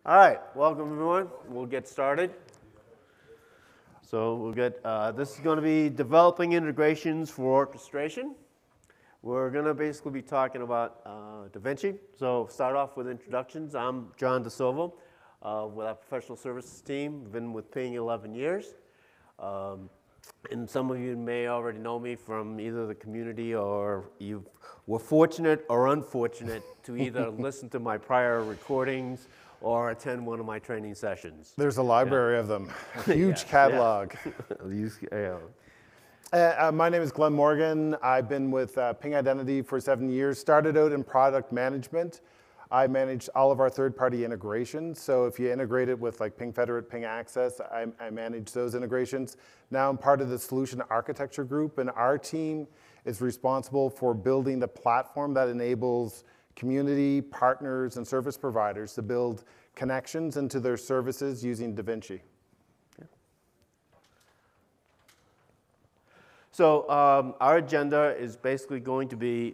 All right, welcome everyone. We'll get started. So we'll get, this is going to be developing integrations for orchestration. We're going to basically be talking about DaVinci. So start off with introductions. I'm John DaSilva with our professional services team. Been with Ping 11 years. And some of you may already know me from either the community or you were fortunate or unfortunate to either listen to my prior recordings or attend one of my training sessions. There's a library of them, a huge catalog. My name is Glen Morgan. I've been with Ping Identity for 7 years. Started out in product management. I managed all of our third-party integrations. So if you integrate it with like Ping Federate, Ping Access, I manage those integrations. Now I'm part of the solution architecture group, and our team is responsible for building the platform that enables community, partners, and service providers to build connections into their services using DaVinci. So our agenda is basically going to be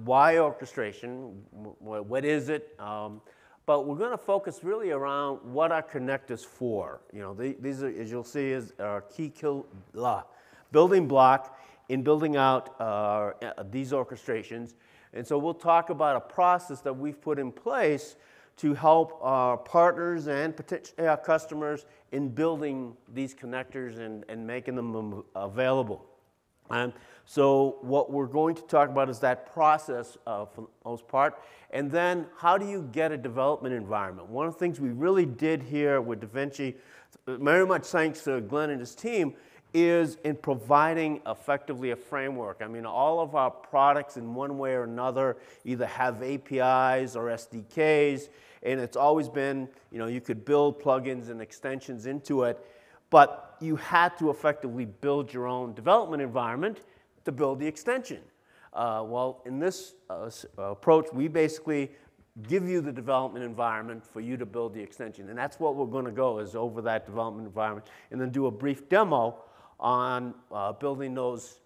why orchestration, what is it, but we're going to focus really around what our connectors for. You know, these are, as you'll see, is our key building block in building out these orchestrations. And so we'll talk about a process that we've put in place to help our partners and potentially our customers in building these connectors and making them available. So what we're going to talk about is that process for the most part, and then how do you get a development environment? One of the things we really did here with DaVinci, very much thanks to Glen and his team, is in providing effectively a framework. I mean, all of our products in one way or another either have APIs or SDKs, and it's always been, you know, you could build plugins and extensions into it, but you had to effectively build your own development environment to build the extension. Well, in this approach, we basically give you the development environment for you to build the extension, and that's what we're going to go is over that development environment, and then do a brief demo on building those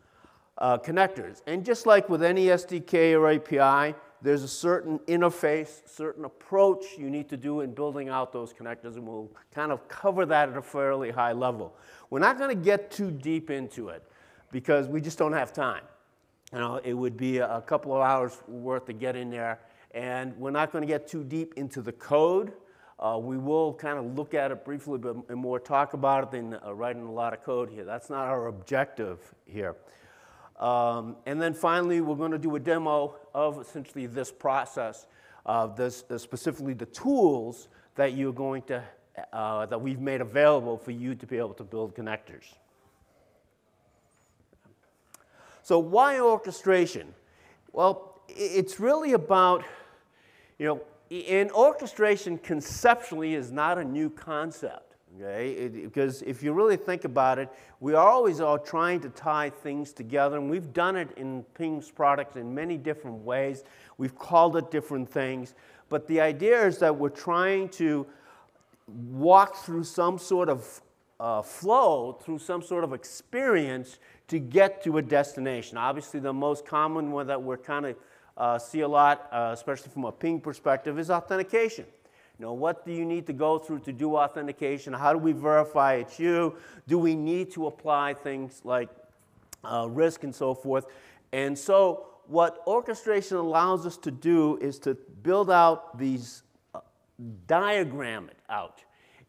connectors. And just like with any SDK or API, there's a certain interface, certain approach you need to do in building out those connectors, and we'll kind of cover that at a fairly high level. We're not going to get too deep into it because we just don't have time. You know, it would be a couple of hours worth to get in there, and we're not going to get too deep into the code. We will kind of look at it briefly, but and more talk about it than writing a lot of code here. That's not our objective here. And then finally, we're going to do a demo of essentially this process, specifically the tools that you're going to, that we've made available for you to be able to build connectors. So why orchestration? Well, it's really about, you know, and orchestration conceptually is not a new concept, okay? Because if you really think about it, we are always trying to tie things together, and we've done it in Ping's products in many different ways. We've called it different things, but the idea is that we're trying to walk through some sort of flow, through some sort of experience to get to a destination. Obviously, the most common one that we're kind of see a lot, especially from a Ping perspective, is authentication. You know, what do you need to go through to do authentication? How do we verify it's you? Do we need to apply things like risk and so forth? And so what orchestration allows us to do is to build out these, diagram it out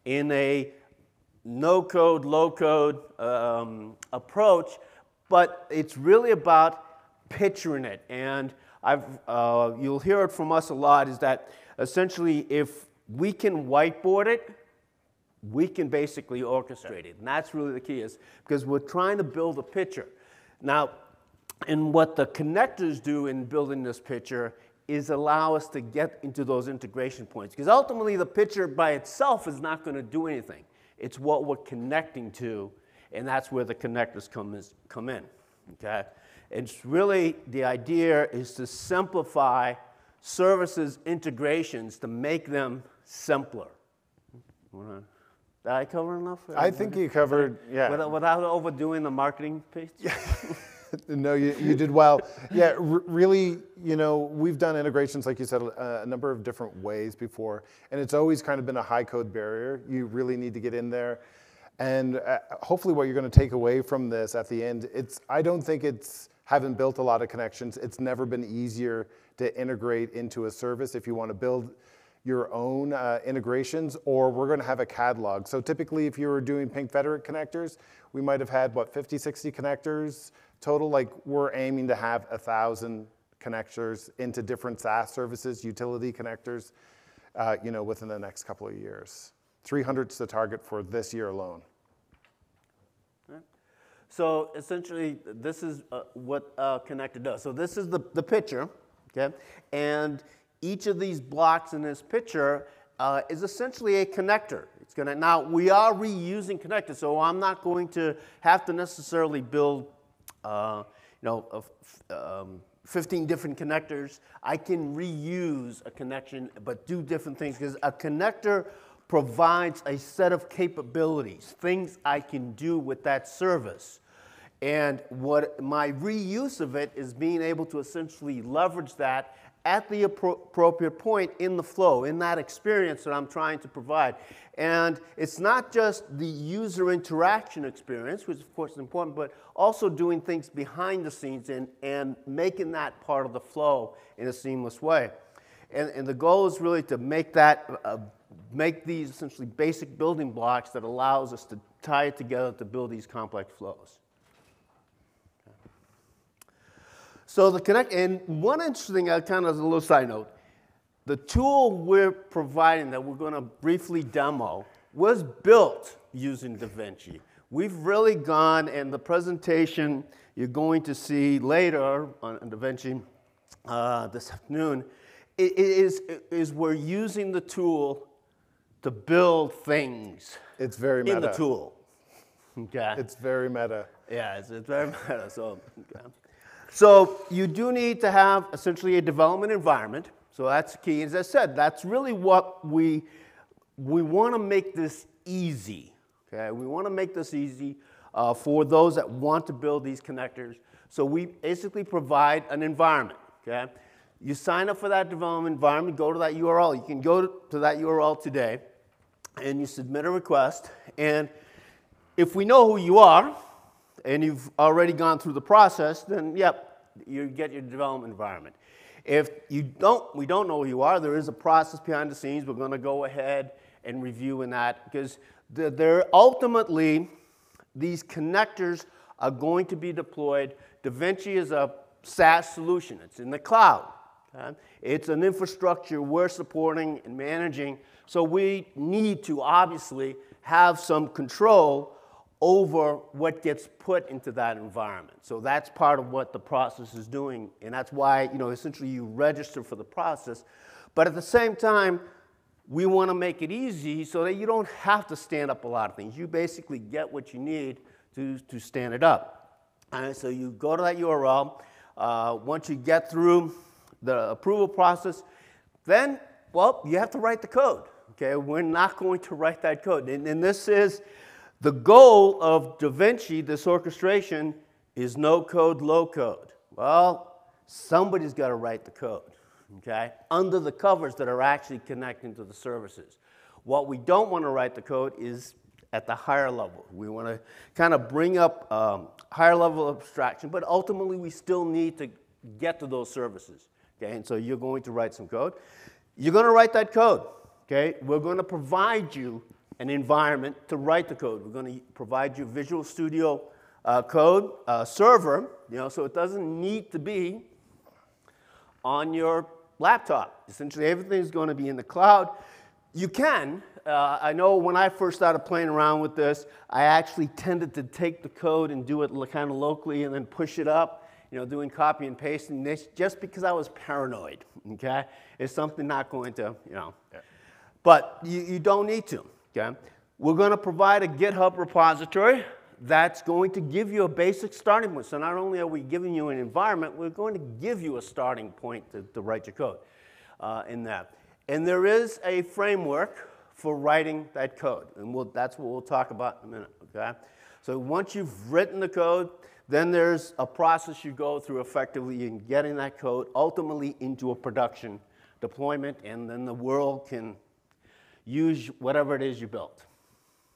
in a no-code, low-code approach, but it's really about picturing it. And you'll hear it from us a lot, is that essentially if we can whiteboard it, we can basically orchestrate it. And that's really the key, is because we're trying to build a picture. Now, and what the connectors do in building this picture is allow us to get into those integration points. Because ultimately, the picture by itself is not going to do anything. It's what we're connecting to, and that's where the connectors come in. Okay? It's really, the idea is to simplify services integrations to make them simpler. Did I cover enough? I think you covered, yeah. Without overdoing the marketing piece? No, you did well. Yeah, really, we've done integrations, like you said, a number of different ways before, and it's always kind of been a high code barrier. You really need to get in there. And hopefully what you're going to take away from this at the end, I don't think it's having built a lot of connections. It's never been easier to integrate into a service if you want to build your own integrations, or we're going to have a catalog. So typically, if you were doing Ping Federate connectors, we might have had, 50, 60 connectors total. Like, we're aiming to have 1,000 connectors into different SaaS services, utility connectors, within the next couple of years. 300's the target for this year alone. So essentially, this is what connector does. So this is the picture, okay? And each of these blocks in this picture is essentially a connector. It's gonna, now, we are reusing connectors, so I'm not going to have to necessarily build 15 different connectors. I can reuse a connection, but do different things, because a connector provides a set of capabilities, things I can do with that service. And what my reuse of it is being able to essentially leverage that at the appropriate point in the flow, in that experience that I'm trying to provide. And it's not just the user interaction experience, which of course is important, but also doing things behind the scenes and making that part of the flow in a seamless way. And the goal is really to make that, make these essentially basic building blocks that allows us to tie it together to build these complex flows. So the connect, and one interesting kind of as a little side note, the tool we're providing that we're going to briefly demo was built using DaVinci. We've really gone, and the presentation you're going to see later on DaVinci this afternoon, is we're using the tool to build things. It's very meta. In the tool. Okay. It's very meta. Yeah, it's very meta. So. Okay. So you do need to have essentially a development environment. So that's key. As I said, that's really what we want to make this easy. Okay, we want to make this easy for those that want to build these connectors. So we basically provide an environment. Okay, you sign up for that development environment, go to that URL. You can go to that URL today, and you submit a request. And if we know who you are, and you've already gone through the process, then yep, you get your development environment. If we don't know who you are, there is a process behind the scenes. We're going to go ahead and review in that, because ultimately, these connectors are going to be deployed. DaVinci is a SaaS solution. It's in the cloud. Okay? It's an infrastructure we're supporting and managing, so we need to obviously have some control over what gets put into that environment. So that's part of what the process is doing, and that's why, essentially you register for the process. But at the same time, we want to make it easy so that you don't have to stand up a lot of things. You basically get what you need to stand it up. And so you go to that URL. Once you get through the approval process, then, well, you have to write the code. Okay, we're not going to write that code. And this is the goal of DaVinci, this orchestration, is no code, low code. Well, somebody's got to write the code, okay, under the covers that are actually connecting to the services. What we don't want to write the code is at the higher level. We want to kind of bring up higher level abstraction, but ultimately we still need to get to those services, okay? And so you're going to write some code. You're going to write that code, okay? We're going to provide you an environment to write the code. We're going to provide you Visual Studio Code server, so it doesn't need to be on your laptop. Essentially, everything's going to be in the cloud. You can. I know when I first started playing around with this, I actually tended to take the code and do it kind of locally and then push it up, doing copy and pasting this, just because I was paranoid, okay? It's something not going to, Yeah. But you don't need to. Okay. We're going to provide a GitHub repository that's going to give you a basic starting point. So not only are we giving you an environment, we're going to give you a starting point to write your code in that. And there is a framework for writing that code. And that's what we'll talk about in a minute. Okay. So once you've written the code, then there's a process you go through effectively in getting that code ultimately into a production deployment, and then the world can use whatever it is you built.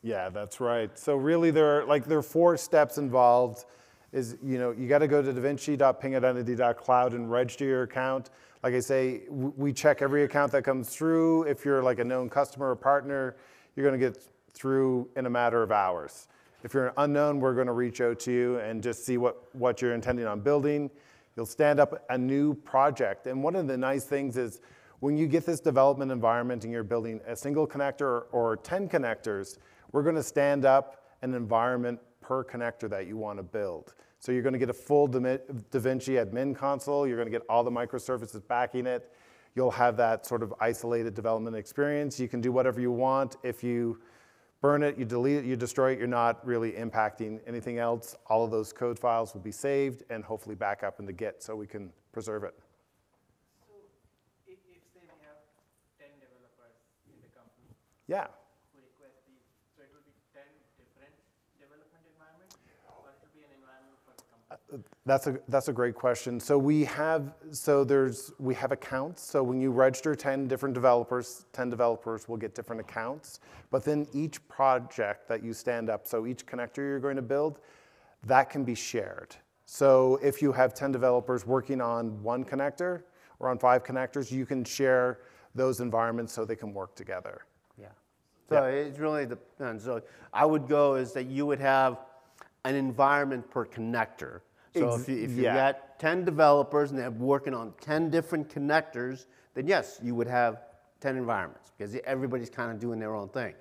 Yeah, that's right. So really there are 4 steps involved. Is, you got to go to DaVinci.pingidentity.cloud and register your account. Like I say, we check every account that comes through. If you're like a known customer or partner, you're going to get through in a matter of hours. If you're an unknown, we're going to reach out to you and just see what you're intending on building. You'll stand up a new project. And one of the nice things is when you get this development environment and you're building a single connector or 10 connectors, we're going to stand up an environment per connector that you want to build. So you're going to get a full DaVinci admin console. You're going to get all the microservices backing it. You'll have that sort of isolated development experience. You can do whatever you want. If you burn it, you delete it, you destroy it, you're not really impacting anything else. All of those code files will be saved and hopefully back up into Git so we can preserve it. So if say we have 10 developers in the company. Yeah. Who request these, so it will be 10 different development environments, or it will be an environment for the company? That's a great question. So we have accounts. So when you register 10 developers will get different accounts. But then each project that you stand up, so each connector you're going to build, that can be shared. So if you have 10 developers working on one connector or on 5 connectors, you can share those environments so they can work together. Yeah. So it really depends. So I would go is that you would have an environment per connector. So if you got 10 developers and they're working on 10 different connectors, then yes, you would have 10 environments because everybody's kind of doing their own thing.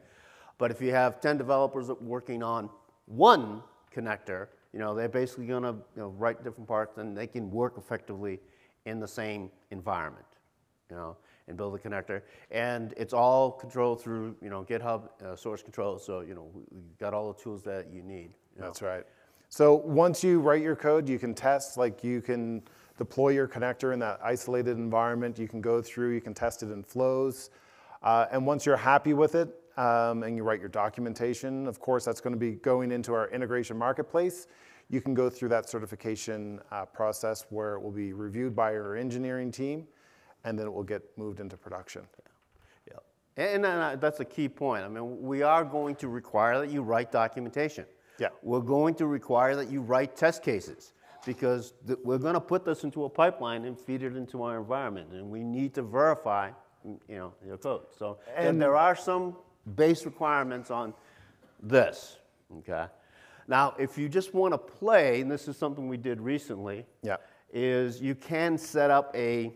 But if you have 10 developers working on one connector, they're basically going to write different parts and they can work effectively in the same environment, and build a connector. And it's all controlled through, GitHub source control. So, we've got all the tools that you need. That's right. So once you write your code, you can test, like you can deploy your connector in that isolated environment. You can go through, you can test it in flows. And once you're happy with it, and you write your documentation, of course, that's going to be going into our integration marketplace. You can go through that certification process where it will be reviewed by our engineering team, and then it will get moved into production. Yeah. And that's a key point. I mean, we are going to require that you write documentation. Yeah. We're going to require that you write test cases because we're going to put this into a pipeline and feed it into our environment, and we need to verify, your code. So and there are some base requirements on this. Okay. Now, if you just want to play, and this is something we did recently, is you can set up a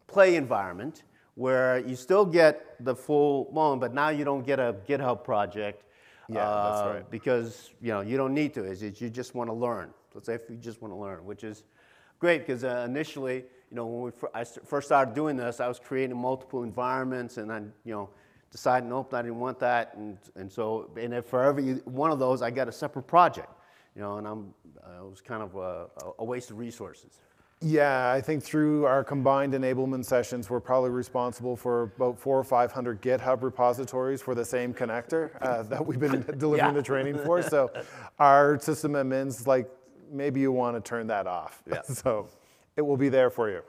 play environment where you still get the full moment, but now you don't get a GitHub project. Yeah, that's right. Because you don't need to. You just want to learn. Let's say if you just want to learn, which is great because initially, when I first started doing this, I was creating multiple environments, and I, decided nope, I didn't want that, and if for every one of those, I got a separate project, and it was kind of a waste of resources. Yeah, I think through our combined enablement sessions, we're probably responsible for about 400 or 500 GitHub repositories for the same connector that we've been delivering the training for. So our system admin's like, maybe you want to turn that off. Yeah. So it will be there for you.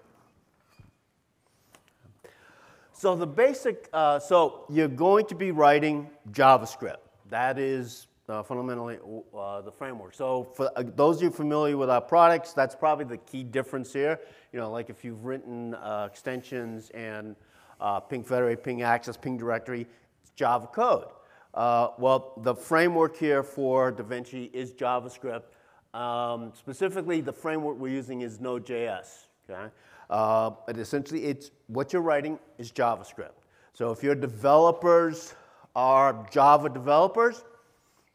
So the basic, so you're going to be writing JavaScript. That is fundamentally the framework. So for those of you familiar with our products, that's probably the key difference here. Like if you've written extensions and ping federate, ping access, ping directory, it's Java code. Well, the framework here for DaVinci is JavaScript. Specifically, the framework we're using is Node.js. Okay? But essentially, it's what you're writing is JavaScript. So if your developers are Java developers,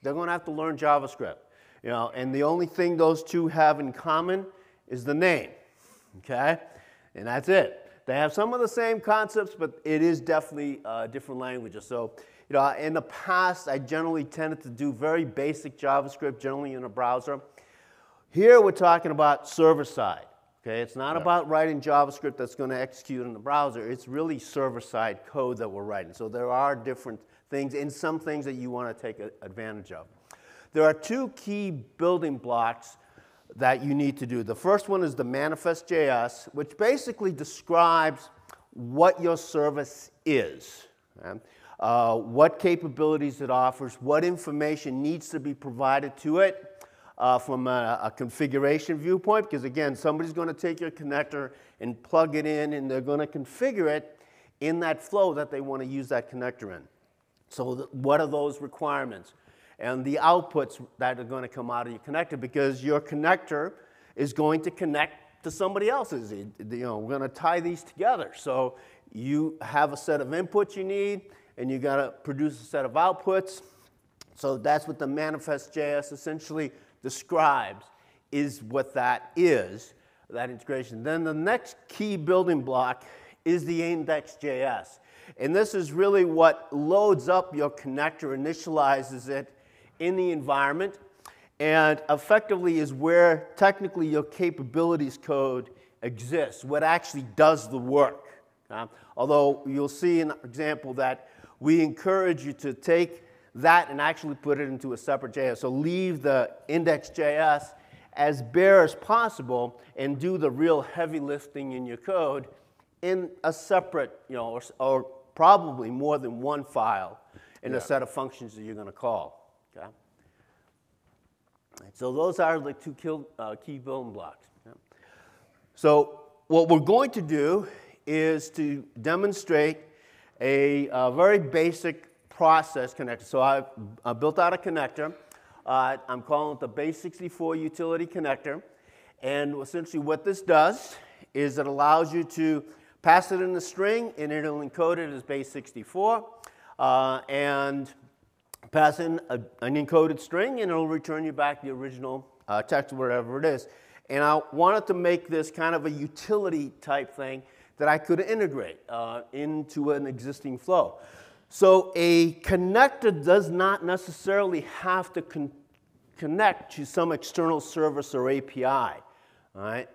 they're going to have to learn JavaScript. And the only thing those two have in common is the name. Okay? And that's it. They have some of the same concepts, but it is definitely different languages. So, in the past, I generally tended to do very basic JavaScript, generally in a browser. Here, we're talking about server-side. Okay? It's not about writing JavaScript that's going to execute in the browser. It's really server-side code that we're writing. So there are different things, and some things that you want to take advantage of. There are two key building blocks that you need to do. The first one is the manifest.js, which basically describes what your service is, okay? What capabilities it offers, what information needs to be provided to it from a configuration viewpoint, because again, somebody's going to take your connector and plug it in, and they're going to configure it in that flow that they want to use that connector in. So what are those requirements? And the outputs that are going to come out of your connector, because your connector is going to connect to somebody else's. We're going to tie these together. So you have a set of inputs you need, and you got to produce a set of outputs. So that's what the manifest.js essentially describes, is what that is, that integration. Then the next key building block is the index.js. And this is really what loads up your connector, initializes it in the environment, and effectively is where technically your capabilities code exists, what actually does the work. Although you'll see in an example that we encourage you to take that and actually put it into a separate JS. So leave the index.js as bare as possible and do the real heavy lifting in your code in a separate, or probably more than one file in a set of functions that you're going to call. Okay? So those are the two key building blocks. Yeah. So what we're going to do is to demonstrate a very basic process connector. So I built out a connector. I'm calling it the base64 utility connector. And essentially what this does is it allows you to pass it in a string, and it'll encode it as base64. And pass in an encoded string, and it'll return you back the original text, whatever it is. And I wanted to make this kind of a utility type thing that I could integrate into an existing flow. So a connector does not necessarily have to connect to some external service or API. All right?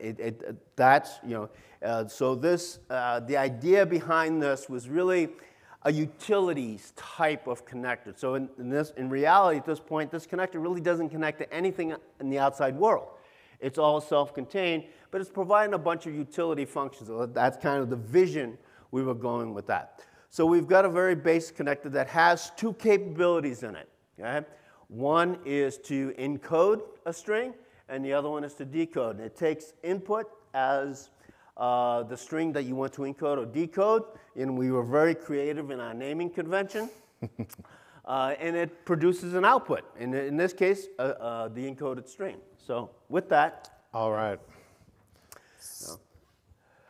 So this, the idea behind this was really a utilities type of connector. So in reality, at this point, this connector really doesn't connect to anything in the outside world. It's all self-contained, but it's providing a bunch of utility functions. So that's kind of the vision we were going with that. So we've got a very basic connector that has two capabilities in it. Okay? One is to encode a string, and the other one is to decode. And it takes input as the string that you want to encode or decode, and we were very creative in our naming convention. And it produces an output, and in this case, the encoded string. So with that. All right.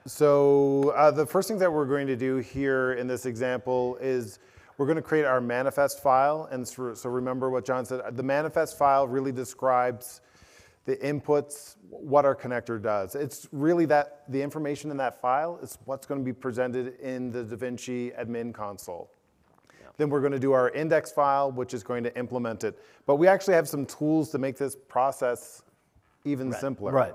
So the first thing that we're going to do here in this example is we're going to create our manifest file. And so remember what John said. The manifest file really describes the inputs, what our connector does. It's really that the information in that file is what's going to be presented in the DaVinci admin console. Yep. Then we're going to do our index file, which is going to implement it. But we actually have some tools to make this process even simpler. Right.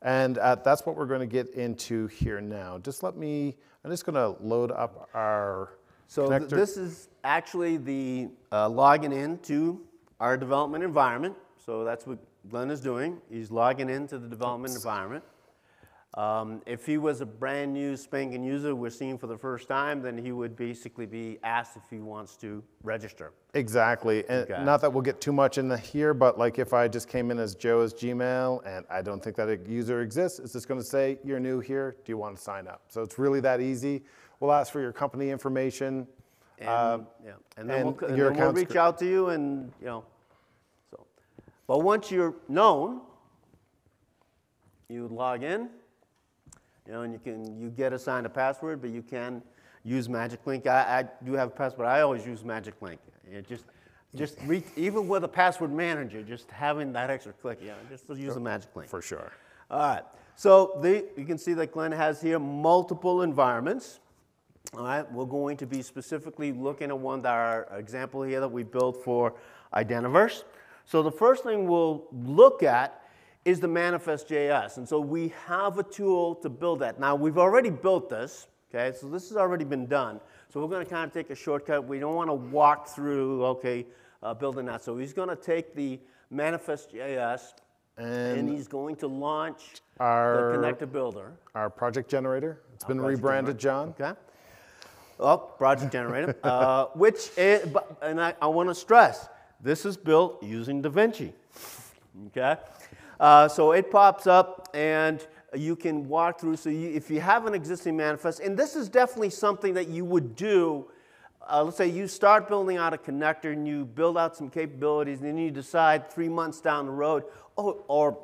And that's what we're going to get into here now. Just let me, I'm just going to load up our connector. This is actually the logging into our development environment. So that's what Glen is doing. He's logging into the development environment. If he was a brand new spanking user we're seeing for the first time, then he would basically be asked if he wants to register. Exactly. And not that we'll get too much in here, but like if I just came in as Joe's Gmail and I don't think that a user exists, it's just going to say, you're new here, do you want to sign up? So it's really that easy. We'll ask for your company information. And then we'll reach out to you, and but once you're known, you log in, and you get assigned a password, but you can use Magic Link. I do have a password. I always use Magic Link. Even with a password manager, just having that extra click, just use a Magic Link. For sure. All right. So you can see that Glen has here multiple environments. All right. We're going to be specifically looking at our example here that we built for Identiverse. So the first thing we'll look at is the manifest.js. And so we have a tool to build that. Now, we've already built this, okay? So this has already been done. So we're going to kind of take a shortcut. We don't want to walk through, building that. So he's going to take the manifest.js And he's going to launch the our connector builder. our project generator. It's been project rebranded, John. Okay. Oh, project generator, which is, and I want to stress, this is built using DaVinci. Okay. So it pops up and you can walk through. So if you have an existing manifest, and this is definitely something that you would do. Let's say you start building out a connector and you build out some capabilities, and then you decide 3 months down the road, or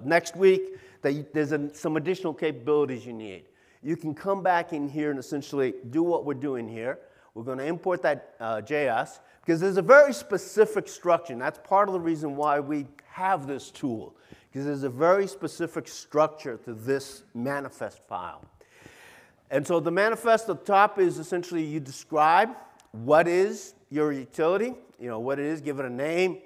next week, that there's some additional capabilities you need. You can come back in here and essentially do what we're doing here. We're going to import that JS, because there's a very specific structure, and that's part of the reason why we have this tool, because there's a very specific structure to this manifest file. And so the manifest at the top is essentially you describe what is your utility, what it is, give it a name.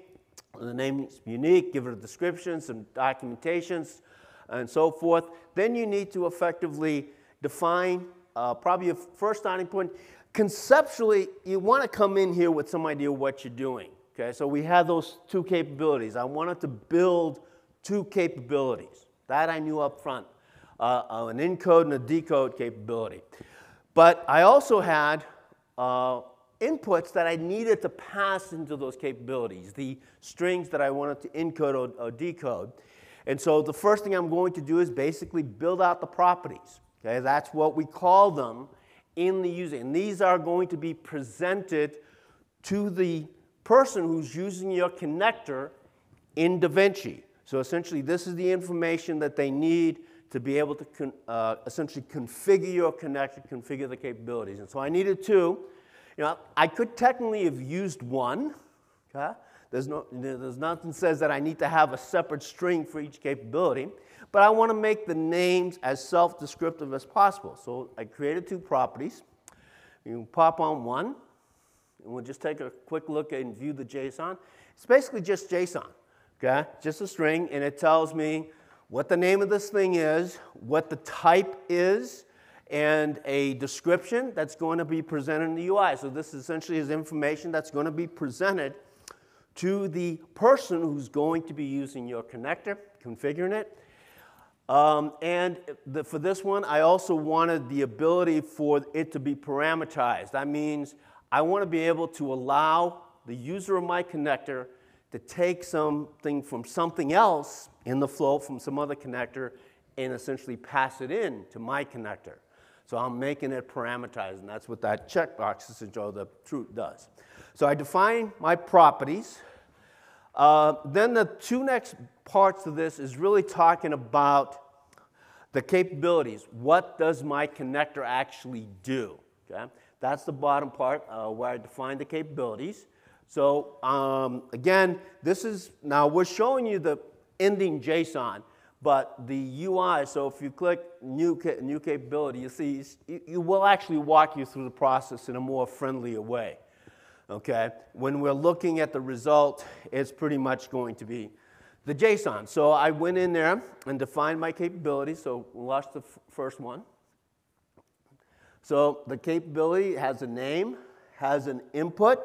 The name is unique, give it a description, some documentations, and so forth. Then you need to effectively define probably a first starting point. Conceptually, you want to come in here with some idea of what you're doing. Okay, so we have those two capabilities. I wanted to build two capabilities. That I knew up front, an encode and a decode capability. But I also had inputs that I needed to pass into those capabilities, the strings that I wanted to encode or decode. And so the first thing I'm going to do is basically build out the properties. Okay, that's what we call them in the user. And these are going to be presented to the person who's using your connector in DaVinci. So essentially, this is the information that they need to be able to essentially configure your connector, configure the capabilities. And so I needed two. I could technically have used one. Okay? There's nothing says that I need to have a separate string for each capability. But I want to make the names as self-descriptive as possible. So I created two properties. You can pop on one. And we'll just take a quick look and view the JSON. It's basically just JSON. Okay? Just a string. And it tells me what the name of this thing is, what the type is, and a description that's going to be presented in the UI. So this essentially is information that's going to be presented to the person who's going to be using your connector, configuring it. For this one, I also wanted the ability for it to be parameterized. That means I want to be able to allow the user of my connector to take something from something else in the flow from some other connector and essentially pass it in to my connector. So I'm making it parameterized, and that's what that checkbox, the truth, does. So I define my properties. Then the two next parts of this is really talking about the capabilities. What does my connector actually do? Okay? That's the bottom part where I define the capabilities. So again, this is, now we're showing you the ending JSON, but the UI, so if you click new capability, you see, you will actually walk you through the process in a more friendlier way. Okay? When we're looking at the result, it's pretty much going to be the JSON. So I went in there and defined my capabilities. So we lost the first one. So the capability has a name, has an input,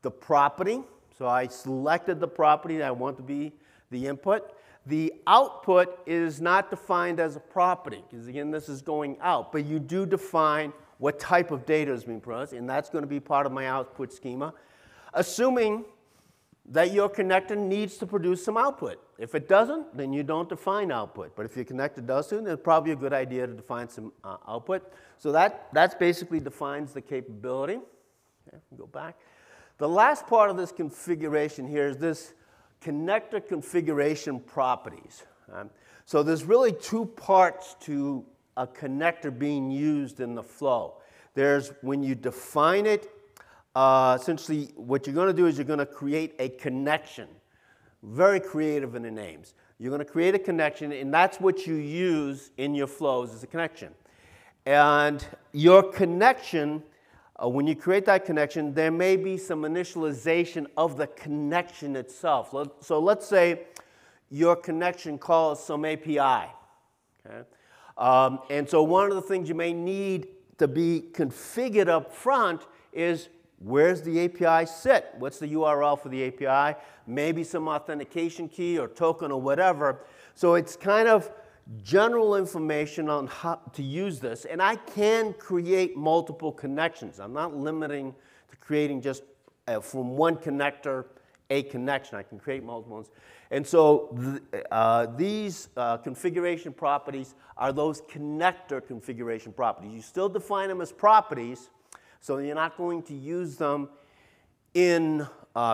the property. So I selected the property that I want to be the input. The output is not defined as a property, because again, this is going out. But you do define what type of data is being processed, and that's going to be part of my output schema, assuming that your connector needs to produce some output. If it doesn't, then you don't define output. But if your connector does, then it's probably a good idea to define some output. So that's basically defines the capability. Okay, go back. The last part of this configuration here is this connector configuration properties. So there's really two parts to a connector being used in the flow. There's when you define it, essentially what you're going to do is you're going to create a connection. Very creative in the names. You're going to create a connection, and that's what you use in your flows as a connection. And your connection, when you create that connection, there may be some initialization of the connection itself. So let's say your connection calls some API. Okay? And so one of the things you may need to be configured up front is where's the API sit? What's the URL for the API? Maybe some authentication key or token or whatever. So it's kind of general information on how to use this. And I can create multiple connections. I'm not limiting to creating just from one connector a connection. I can create multiple ones. And so these configuration properties are those connector configuration properties. You still define them as properties, so you're not going to use them in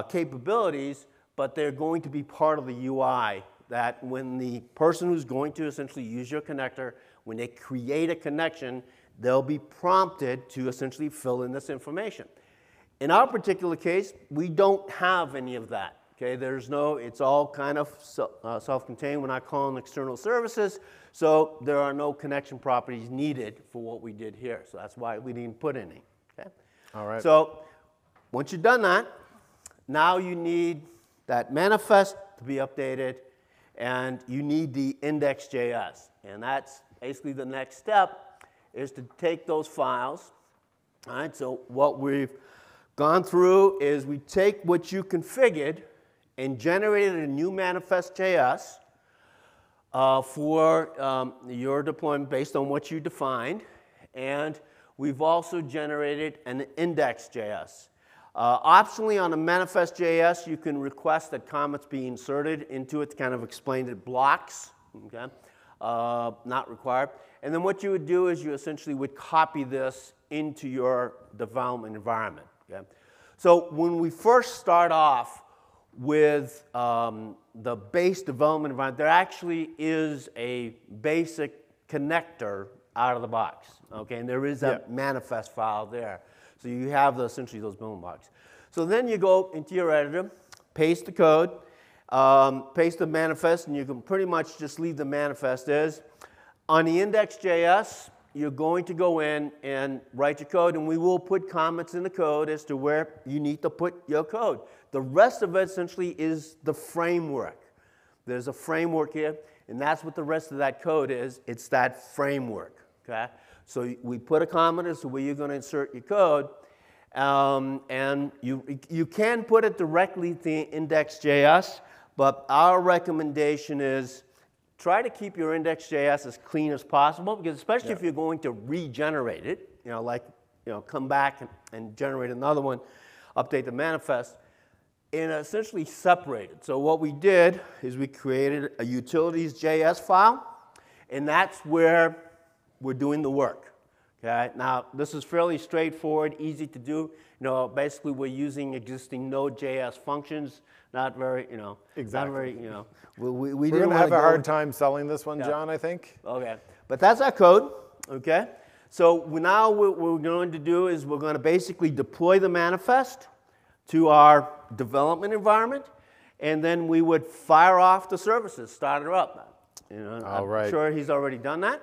capabilities, but they're going to be part of the UI that when the person who's going to essentially use your connector, when they create a connection, they'll be prompted to essentially fill in this information. In our particular case, we don't have any of that. Okay, there's no, it's all kind of self-contained. We're not calling external services, so there are no connection properties needed for what we did here. So that's why we didn't put any. Okay? All right. So once you've done that, now you need that manifest to be updated, and you need the index.js. And that's basically the next step, is to take those files. All right, so what we've gone through is we take what you configured and generated a new manifest.js for your deployment based on what you defined. And we've also generated an index.js. Optionally, on a manifest.js, you can request that comments be inserted into it to kind of explain it blocks. Okay? Not required. And then what you would do is you essentially would copy this into your development environment. Okay? So when we first start off with the base development environment, there actually is a basic connector out of the box. Okay? And there is a manifest file there. So you have essentially those building blocks. So then you go into your editor, paste the code, paste the manifest, and you can pretty much just leave the manifest as. On the index.js, you're going to go in and write your code, and we will put comments in the code as to where you need to put your code. The rest of it essentially is the framework. There's a framework here, and that's what the rest of that code is. It's that framework. Okay? So we put a comment as to where you're going to insert your code, and you can put it directly to the index.js, but our recommendation is try to keep your index.js as clean as possible, because especially if you're going to regenerate it, come back and generate another one, update the manifest, and essentially separate it. So what we did is we created a utilities.js file, and that's where we're doing the work. Okay? Now, this is fairly straightforward, easy to do. Basically, we're using existing Node.js functions. Not very, exactly. Not very, we're going to have a hard time selling this one, John, I think. Okay, but that's our code. Okay, so now what we're going to do is we're going to basically deploy the manifest to our development environment, and then we would fire off the services, start her up. I'm sure he's already done that.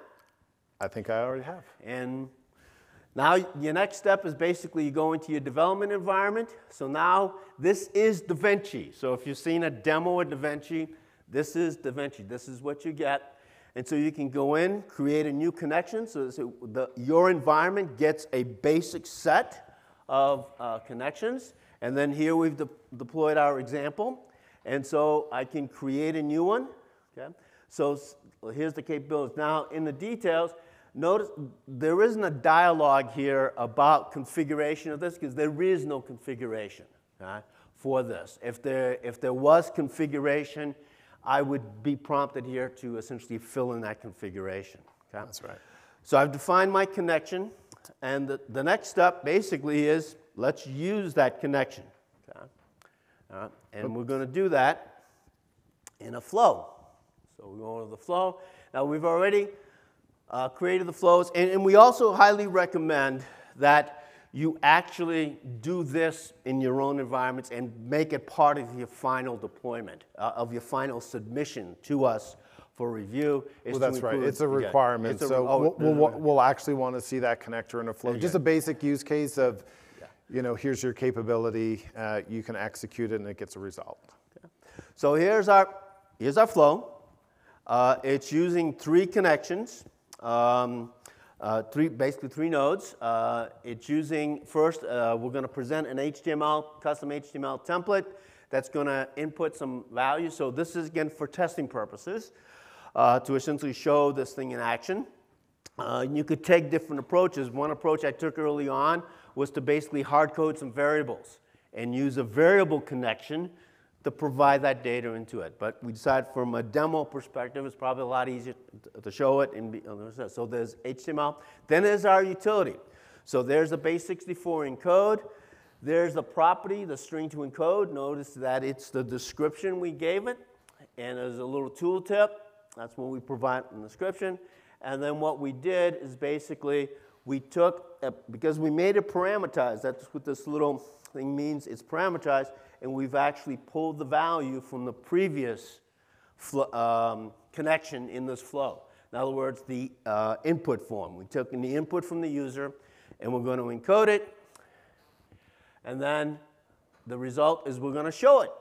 I think I already have. And now your next step is basically you go into your development environment. So now this is DaVinci. So if you've seen a demo of DaVinci, this is DaVinci. This is what you get. And so you can go in, create a new connection. So your environment gets a basic set of connections. And then here we've deployed our example. And so I can create a new one. Okay? So here's the capabilities. Now in the details, notice there isn't a dialogue here about configuration of this, because there is no configuration for this. If there was configuration, I would be prompted here to essentially fill in that configuration. Okay? That's right. So I've defined my connection, and the next step basically is let's use that connection. Okay? And we're going to do that in a flow. So we go to the flow. Now we've already created the flows, and we also highly recommend that you actually do this in your own environments and make it part of your final deployment, of your final submission to us for review. Well, that's right. It's a requirement. We'll actually want to see that connector in a flow. Just a basic use case of, here's your capability. You can execute it, and it gets a result. Okay. So here's our flow. It's using 3 connections. basically three nodes. It's using, first, we're going to present an HTML, custom HTML template that's going to input some value. So this is, again, for testing purposes, to essentially show this thing in action. You could take different approaches. One approach I took early on was to basically hard code some variables and use a variable connection to provide that data into it. But we decided from a demo perspective, it's probably a lot easier to show it. So there's HTML. Then there's our utility. So there's a base64 encode. There's the property, the string to encode. Notice that it's the description we gave it. And there's a little tooltip. That's what we provide in the description. And then what we did is basically we took, because we made it parameterized, that's what this little thing means, it's parameterized, and we've actually pulled the value from the previous connection in this flow. In other words, the input form. We took in the input from the user, and we're going to encode it, and then the result is we're going to show it.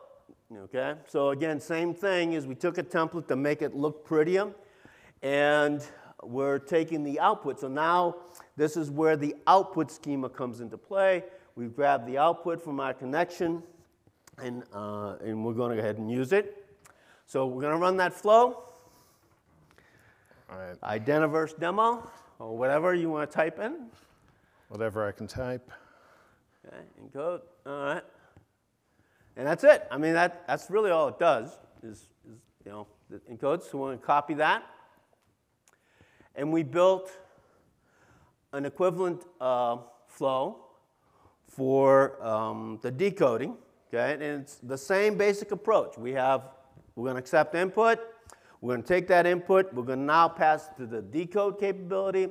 Okay? So again, same thing is we took a template to make it look prettier, and we're taking the output. So now this is where the output schema comes into play. We've grabbed the output from our connection, and we're going to go ahead and use it. So we're going to run that flow. All right. Identiverse demo, or whatever you want to type in. Whatever I can type. Okay, encode. All right. And that's it. I mean, that's really all it does is you know, the encodes. So we're going to copy that. And we built an equivalent flow for the decoding. Okay? And it's the same basic approach. We're going to accept input. We're going to take that input. We're going to now pass it to the decode capability,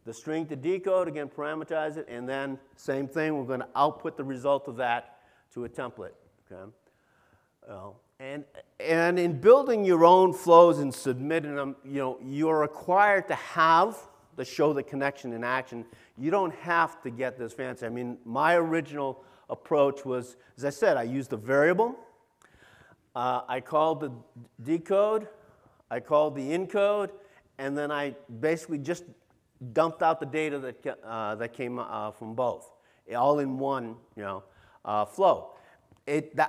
the string to decode, again, parameterize it, and then same thing, we're going to output the result of that to a template. Okay? And in building your own flows and submitting them, you know, you're required to show the connection in action. You don't have to get this fancy. I mean, my original approach was, as I said, I used a variable. I called the decode. I called the encode. And then I basically just dumped out the data that came from both, all in one, you know, flow.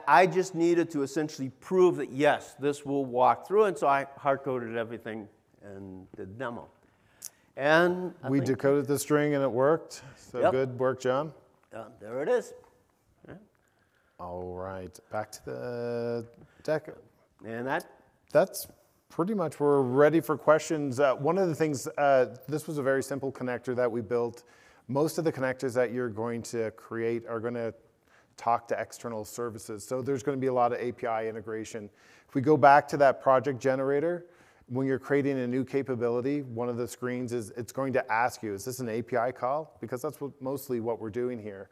I just needed to essentially prove that, yes, this will walk through, and so I hard-coded everything in the demo. And we decoded the string, and it worked. So yep. Good work, John. There it is. Yeah. All right, back to the deck. And that's pretty much, we're ready for questions. One of the things, this was a very simple connector that we built. Most of the connectors that you're going to create are going to talk to external services. So there's going to be a lot of API integration. If we go back to that project generator, when you're creating a new capability, one of the screens is it's going to ask you, is this an API call? Because that's mostly what we're doing here.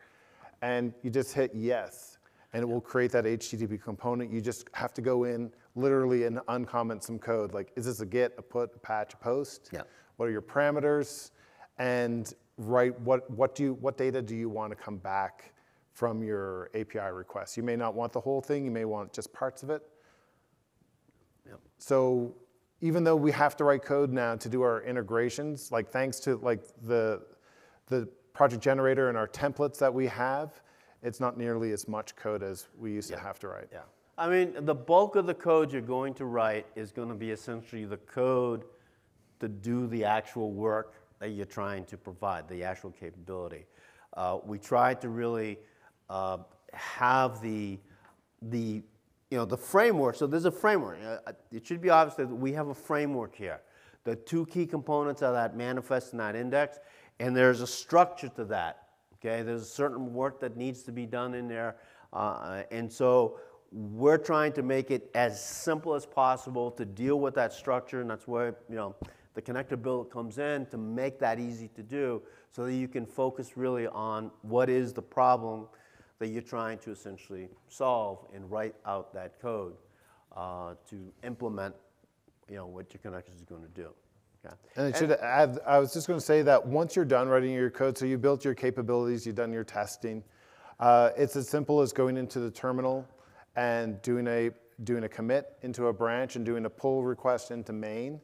And you just hit yes, and it will create that HTTP component. You just have to go in literally and uncomment some code. Like, is this a get, a put, a patch, a post? Yeah. What are your parameters? And write what data do you want to come back from your API request? You may not want the whole thing. You may want just parts of it. Yep. So even though we have to write code now to do our integrations, like thanks to like the project generator and our templates that we have, it's not nearly as much code as we used to have to write. Yeah. I mean, the bulk of the code you're going to write is going to be essentially the code to do the actual work that you're trying to provide, the actual capability. We try to really have the framework. So there's a framework. It should be obvious that we have a framework here. The two key components are that manifest and that index, and there's a structure to that. Okay, there's certain work that needs to be done in there, and so we're trying to make it as simple as possible to deal with that structure, and that's where the connector build comes in to make that easy to do, so that you can focus really on what is the problem that you're trying to essentially solve and write out that code to implement what your connector is going to do. Okay. And it should add, I was just going to say that once you're done writing your code, so you built your capabilities, you've done your testing, it's as simple as going into the terminal and doing a commit into a branch and doing a pull request into main.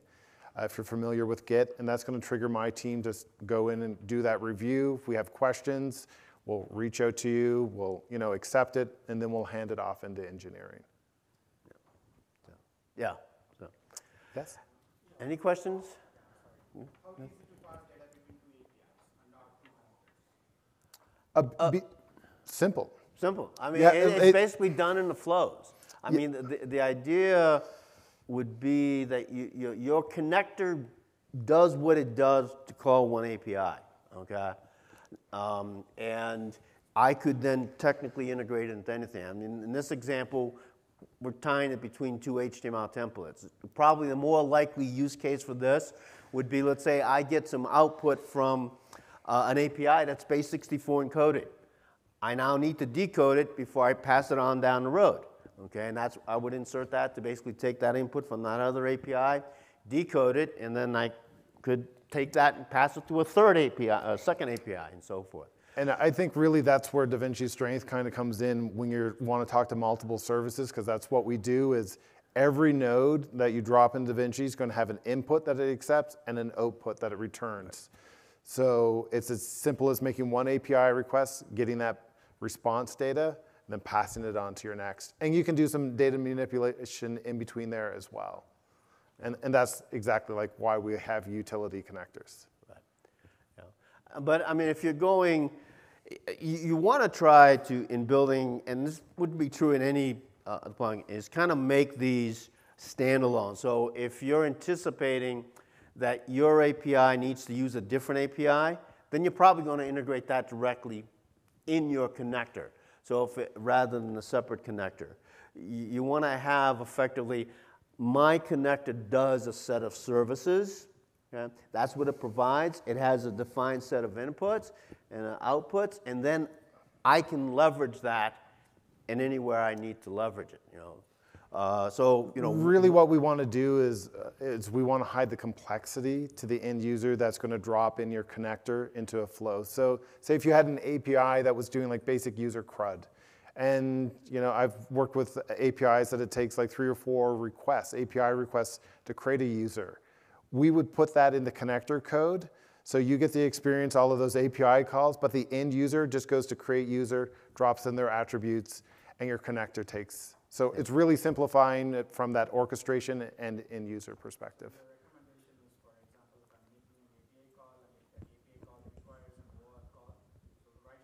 if you're familiar with Git, and that's going to trigger my team to go in and do that review. If we have questions, we'll reach out to you, we'll accept it, and then we'll hand it off into engineering. Yeah. So. Yes? Any questions? How easy to pass data between two APIs and not two connectors? Simple. Simple. I mean, Yeah, it's basically done in the flows. I mean, the idea would be that your connector does what it does to call one API, okay? And I could then technically integrate it into anything. I mean, in this example, we're tying it between two HTML templates. Probably the more likely use case for this would be, let's say I get some output from an API that's base64 encoded. I now need to decode it before I pass it on down the road. Okay, and I would insert that to basically take that input from that other API, decode it, and then I could take that and pass it to a third API, a second API, and so forth. And I think really that's where DaVinci's strength kind of comes in when you want to talk to multiple services, because that's what we do is every node that you drop in DaVinci is going to have an input that it accepts and an output that it returns. So it's as simple as making one API request, getting that response data, and then passing it on to your next. And you can do some data manipulation in between there as well. And that's exactly like why we have utility connectors. Right. Yeah. But I mean, if you're going, you want to try to, in building, and this would be true in any plugin, is kind of make these standalone. So if you're anticipating that your API needs to use a different API, then you're probably going to integrate that directly in your connector. So rather than a separate connector, you want to have effectively, my connector does a set of services. Okay? That's what it provides. It has a defined set of inputs and outputs, and then I can leverage that in anywhere I need to leverage it. Really what we want to do is we want to hide the complexity to the end user that's going to drop in your connector into a flow. So say if you had an API that was doing like basic user CRUD, and I've worked with APIs that it takes like 3 or 4 requests, API requests to create a user. We would put that in the connector code, so you get the experience, all of those API calls, but the end user just goes to create user, drops in their attributes, and your connector takes. So it's really simplifying it from that orchestration and end user perspective. The recommendation is, for example, if I'm making an API call and if that API call requires an OAuth call, so write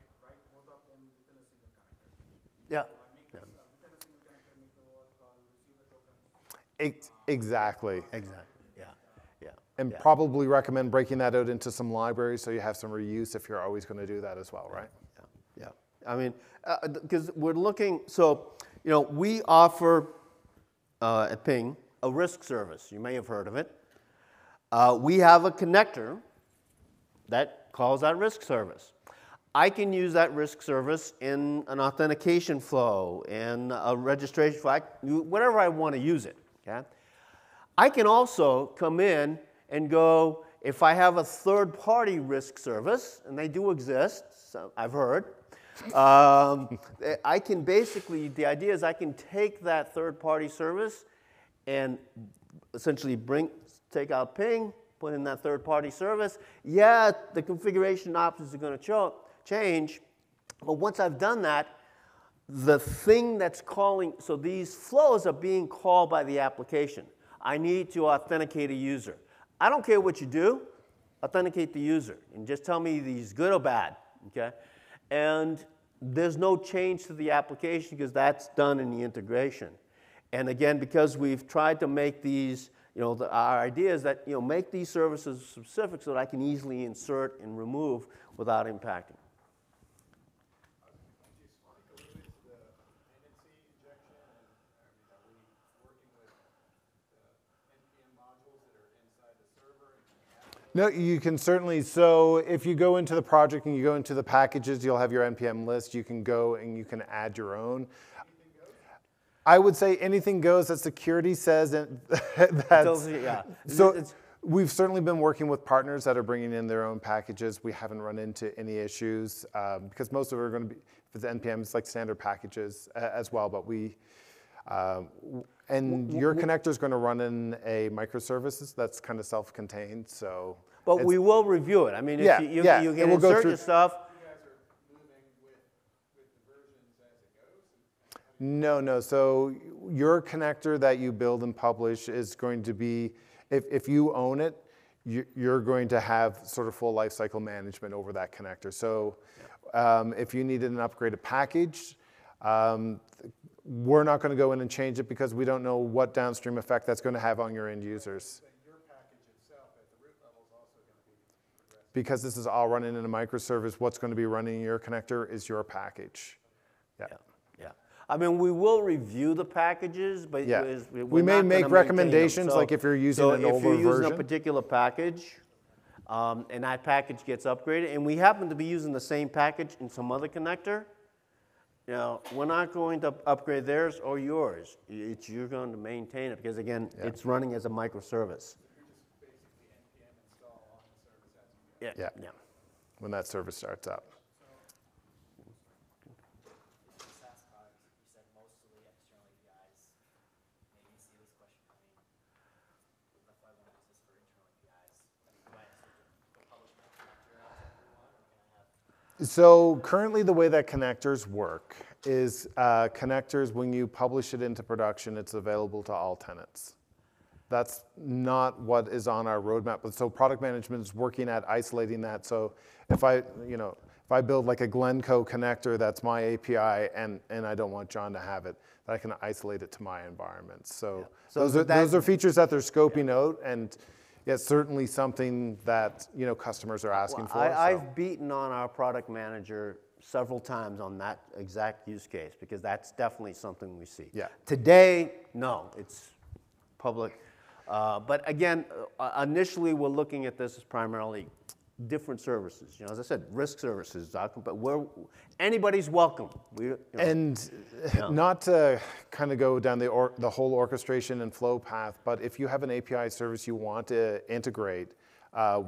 both of them within a single connector. Yeah. So I make this within a single connector, make the OAuth call, receive the tokens. Exactly. Yeah. And probably recommend breaking that out into some libraries so you have some reuse if you're always going to do that as well, right? Yeah. I mean, because we're looking, so, we offer at Ping a risk service. You may have heard of it. We have a connector that calls that risk service. I can use that risk service in an authentication flow, in a registration flow, whatever I want to use it. Okay? I can also come in and go, if I have a third-party risk service, and they do exist, so I've heard, I can basically, the idea is I can take that third-party service and essentially take out Ping, put in that third-party service. Yeah, the configuration options are going to change, but once I've done that, the thing that's calling, so these flows are being called by the application. I need to authenticate a user. I don't care what you do, authenticate the user, and just tell me he's good or bad, okay? And there's no change to the application because that's done in the integration. And again, because we've tried to make these, our idea is that, make these services specific so that I can easily insert and remove without impacting. No, you can certainly, so if you go into the project and you go into the packages, you'll have your NPM list. You can go and you can add your own. I would say anything goes that security says. So we've certainly been working with partners that are bringing in their own packages. We haven't run into any issues because most of it are going to be, if it's NPM, it's like standard packages as well. But And your connector is going to run in a microservices that's kind of self-contained. So, But we will review it. I mean, Yeah, if you yeah, you it can will go insert through- your stuff. You guys are moving with the versions as it goes? no. So your connector that you build and publish is going to be, if you own it, you're going to have sort of full lifecycle management over that connector. So if you needed an upgraded package, we're not going to go in and change it because we don't know what downstream effect that's going to have on your end users. Your package itself at the root level is also going to be progressive. Because this is all running in a microservice, what's going to be running in your connector is your package. Yeah. I mean, we will review the packages, but Yeah. we're We may not gonna make maintain recommendations, them. like if you're using an So if older you're using a version. particular package, and that package gets upgraded, and we happen to be using the same package in some other connector, you know, we're not going to upgrade theirs or yours. You're going to maintain it because, again, it's running as a microservice. You're just basically npm install on the service as you go. Yeah. When that service starts up. SaaS products, you said mostly external APIs. Maybe you see this question coming. That's why I want to use this for internal APIs. Do I have to publish my connector as everyone, or can I have? So currently the way that connectors work is connectors, when you publish it into production, it's available to all tenants. That's not what is on our roadmap. But so product management is working at isolating that. So if I build like a Glencoe connector that's my API and I don't want John to have it, that I can isolate it to my environment. So, So those are features that they're scoping out, and it's certainly something that customers are asking for. I've beaten on our product manager several times on that exact use case because that's definitely something we see. Yeah. Today, no, it's public. But again, initially we're looking at this as primarily different services. You know, as I said, risk services, but anybody's welcome. And not to kind of go down the whole orchestration and flow path, but if you have an API service you want to integrate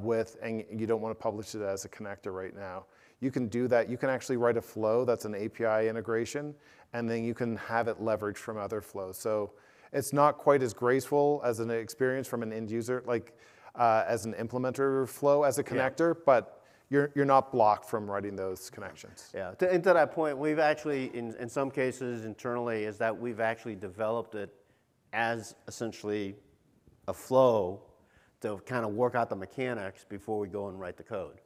with and you don't want to publish it as a connector right now, you can do that. You can actually write a flow that's an API integration, and then you can have it leveraged from other flows. So it's not quite as graceful as an experience from an end user, like as an implementer flow as a connector, but you're not blocked from writing those connections. Yeah, and to that point, we've actually, in some cases internally, is that we've actually developed it as essentially a flow to kind of work out the mechanics before we go and write the code.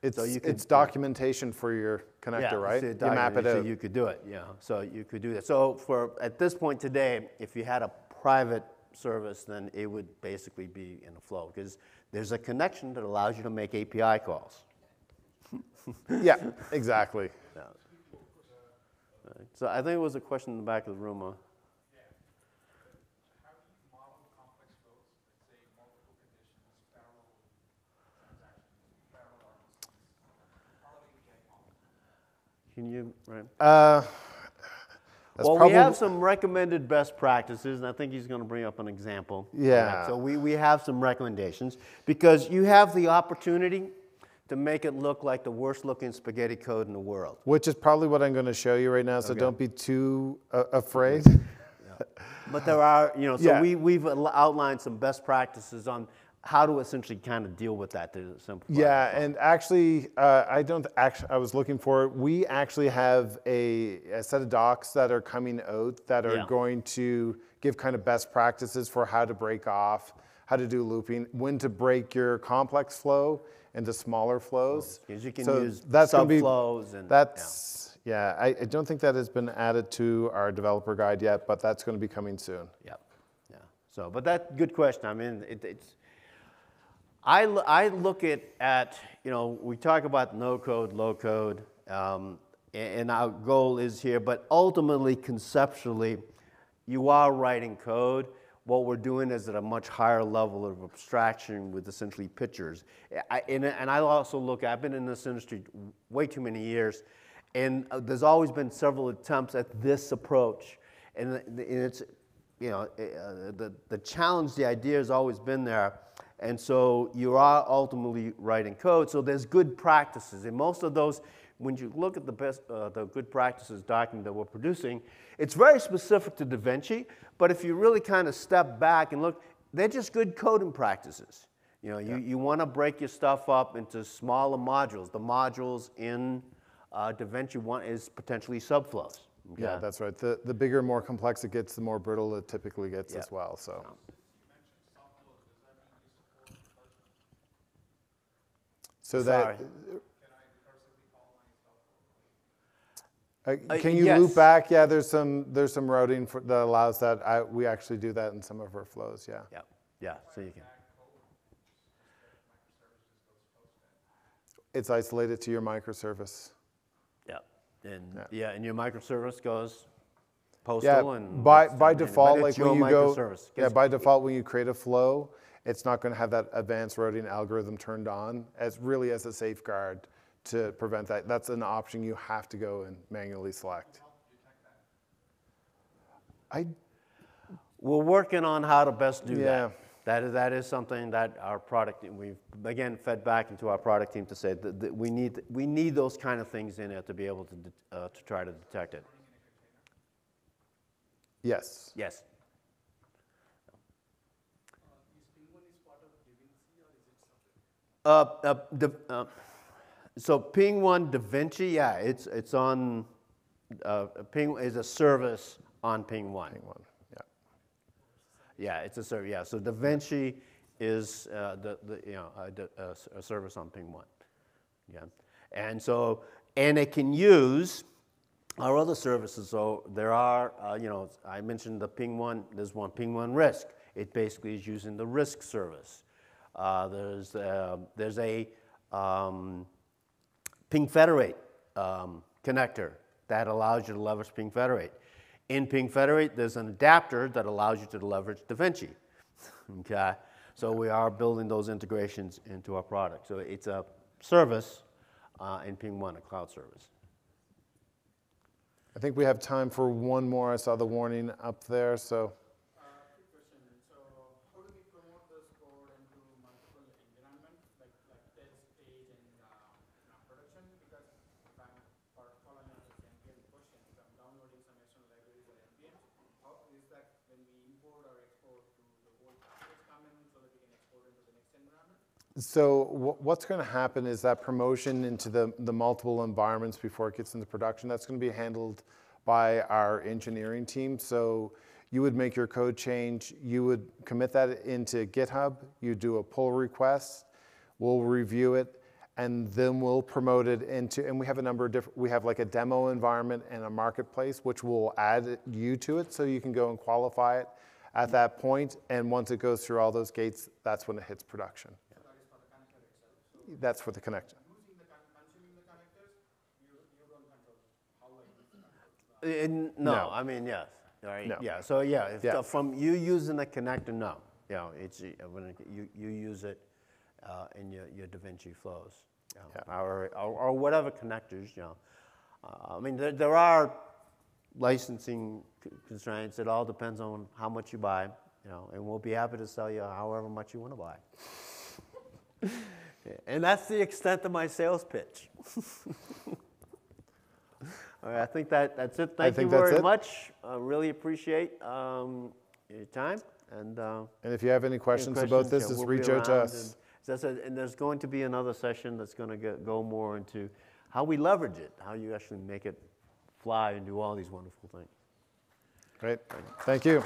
It's documentation for your connector, right? You map it so out. you could do it, yeah. So you could do that. So at this point today, if you had a private service, then it would basically be in a flow because there's a connection that allows you to make API calls. Yeah, exactly. Yeah. Right. So I think it was a question in the back of the room. How do you model complex flows, let's say multiple conditions, parallel transactions, parallel RPCs? How do you get model? Can you, right? That's Well, probably, we have some recommended best practices, and I think he's going to bring up an example. of Yeah. that. So we have some recommendations because you have the opportunity to make it look like the worst looking spaghetti code in the world. which is probably what I'm going to show you right now, so Okay. don't be too afraid. But there are, so Yeah. we've outlined some best practices on how to essentially kind of deal with that to simplify. Yeah, and actually, I was looking for it. We actually have a set of docs that are coming out that are Yeah. going to give kind of best practices for how to break off, how to do looping, when to break your complex flow into smaller flows. Because you can So use that's gonna be- subflows and Yeah, I don't think that has been added to our developer guide yet, but that's going to be coming soon. Yeah. So, but that's a good question. I mean, I look at we talk about no code, low code, and our goal is here, but ultimately, conceptually, you are writing code. What we're doing is at a much higher level of abstraction with essentially pictures. And I also I've been in this industry way too many years, and there's always been several attempts at this approach. And it's, the challenge, the idea has always been there. And so you are ultimately writing code. So there's good practices. And most of those when you look at the good practices document that we're producing, it's very specific to DaVinci, but if you really kind of step back and look, they're just good coding practices. You know, you want to break your stuff up into smaller modules. The modules in DaVinci one is potentially subflows. Okay? Yeah, that's right. The bigger, more complex it gets, the more brittle it typically gets as well. So. You mentioned soft flows. Does that mean you support recursively? So Sorry. Can I recursively call my soft flow? can you yes. loop back? Yeah, there's some routing that allows that. We actually do that in some of our flows. Yeah. Yeah, yeah. So you can. It's isolated to your microservice. Yeah, and your microservice goes postal Yeah, and by but default, it's like your when you go, microservice. yeah, by default when you create a flow, it's not going to have that advanced routing algorithm turned on as a safeguard to prevent that. That's an option you have to go and manually select. We're working on how to best do Yeah. that. That is something that our product, we've again fed back into our product team to say that we need those kind of things in it to be able to try to detect it. Yes. Yes. Is Ping1 is part of DaVinci or is it separate? So Ping1 DaVinci, yeah, it's on. Ping is a service on Ping1. Yeah. Yeah, it's a service. Yeah, so DaVinci is a service on Ping1. Yeah, and so it can use our other services. So there are, I mentioned the Ping1. There's one Ping1 Risk. It basically is using the Risk service. There's a Ping Federate connector that allows you to leverage Ping Federate. In Ping Federate, there's an adapter that allows you to leverage DaVinci. Okay, so we are building those integrations into our product. So it's a service in Ping1, a cloud service. I think we have time for one more. I saw the warning up there, so. Quick question. So how do we promote this code into multiple environments, like test, stage, and production? Because if I'm following on this NPM question, if I'm downloading some external libraries or NPM, how is that when we import or export to the whole package come in so that we can export into the next environment? So what's going to happen is that promotion into the multiple environments before it gets into production, that's going to be handled by our engineering team. So you would make your code change, you would commit that into GitHub, you do a pull request, we'll review it, and then we'll promote it into, and we have a number of different, we have like a demo environment and a marketplace, which will add you to it so you can go and qualify it at that point, and once it goes through all those gates, that's when it hits production. That's for the connector. Using consuming the connectors, you don't control how I use them. No, No. I mean, yes. All right. No. Yeah, so yeah, if Yeah. from you using the connector, no. It's when you use it in your DaVinci flows. Or whatever connectors, I mean, there are licensing constraints. It all depends on how much you buy, and we'll be happy to sell you however much you want to buy. And that's the extent of my sales pitch. All right, I think that's it. Thank you very much. I really appreciate your time. And if you have any questions about this, just we'll reach be out to around. us. And, as I said, and there's going to be another session that's going to go more into how we leverage it, how you actually make it fly and do all these wonderful things. Great. Thank you.